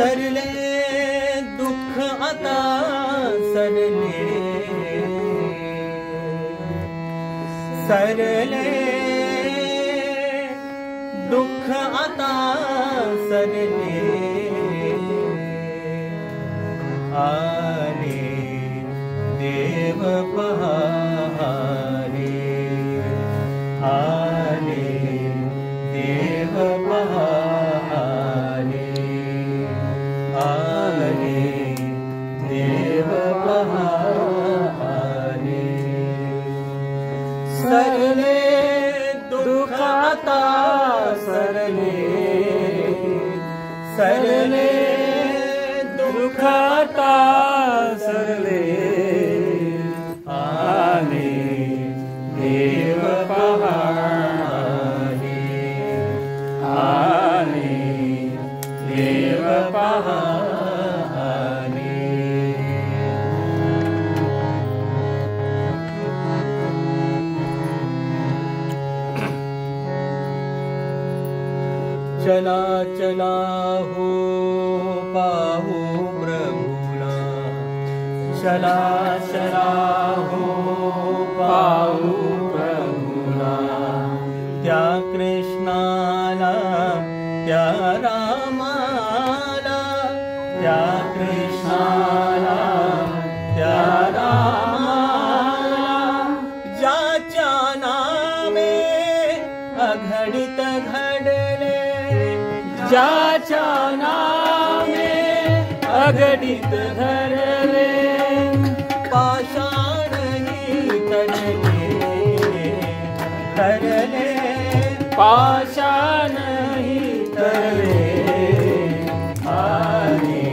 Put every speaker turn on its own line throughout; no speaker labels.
सरले दुःख आता सरले, सरले दुःख आता सरले, आले देव पहारे, आले देव पहारे, आले देव पहारे। सरले दुःख आता सरले, सरले दुःख आता सरले, आले देव पहारे, आले देव पहारे। चला चला हो पाहू प्रभूला, चला चला हो पाहू प्रभूला, त्या कृष्णाला त्या रामाला, त्या कृष्णाला त्या रामाला, ज्याच्या नामे अघडित घडले, ज्याच्या नामे अघडित धरले, पाषाणही तरले, तरले पाषाणही तरले, आले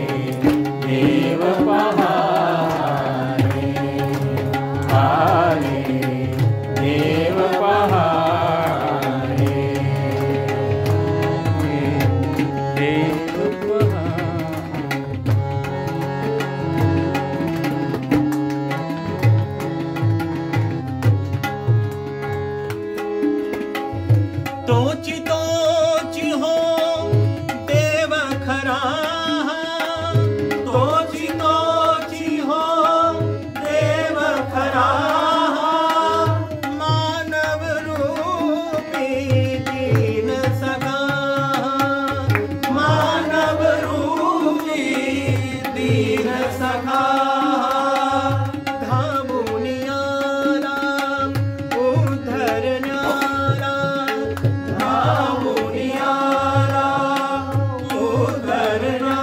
देव पहारे, आले देव पहारे, देव तोची तोची हो देव खरा, तोची तोची हो देव खरा, मानव रूपी दीन सखा, मानव रूपी दीन सखा, धामुनियाला उद्धरण्याला, धामुनियाला उद्धरण्याला,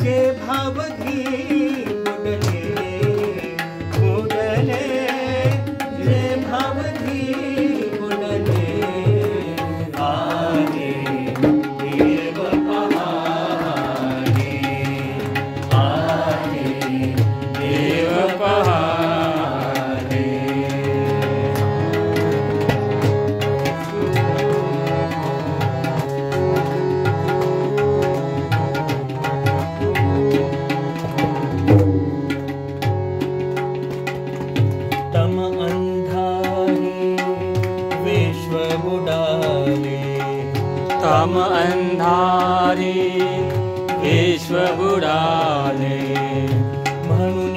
जे भावधी उडले उडले, जे भावधी उडले, आले देव पहारे, आले देव पहारे। तम अंधारी विश्व बुडाले, तम अंधारी विश्व बुडाले, म्हणून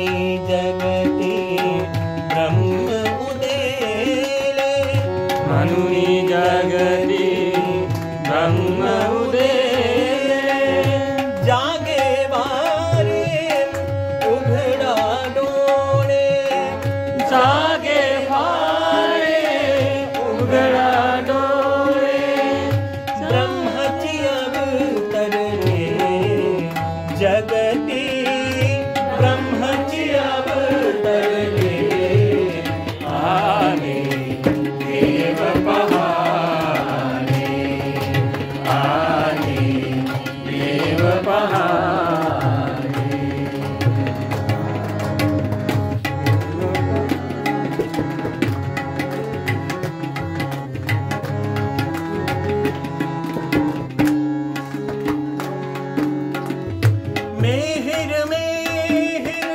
जगती ब्रह्म उदेले, म्हणून जगती ब्रह्म उदेले, जागे वारे उघडा डोळे, जागे वारे उघडा डोळे, ब्रह्मची अवतरले जगती, ब्रह्मची अवतरले, आले देव पहारे, आले देव पहारे। मेहर मेहर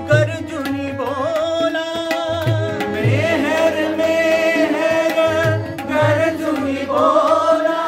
गर्जुनी बोला, मेहर मेहर गर्जुनी बोला,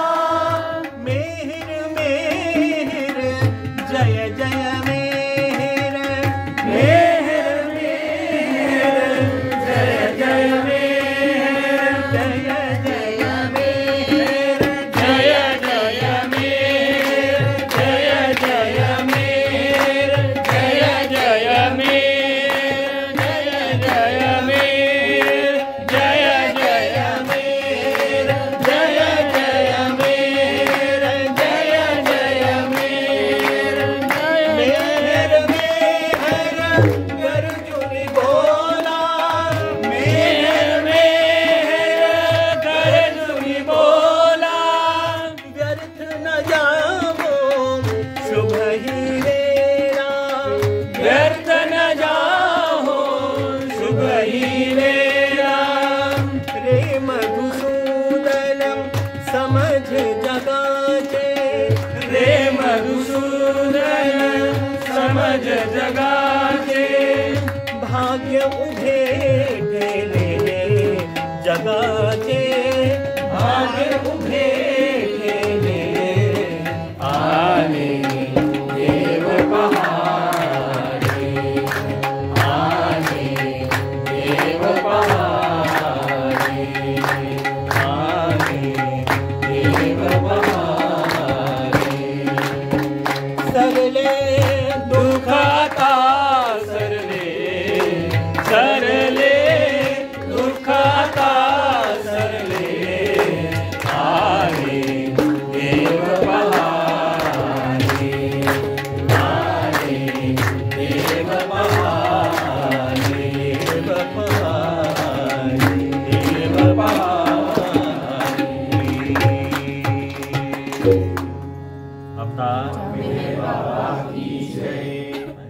भज जगाचे भाग्य उभे ठेले जगाचे भाग्य उभे ठेले आले देव पहारे आले देव पहारे आले देव पहारे सरले दुखाता सरले सरले दुखाता सरले आले देव पहारे आले देव पहारे देव पहारे देव पहारे अवतार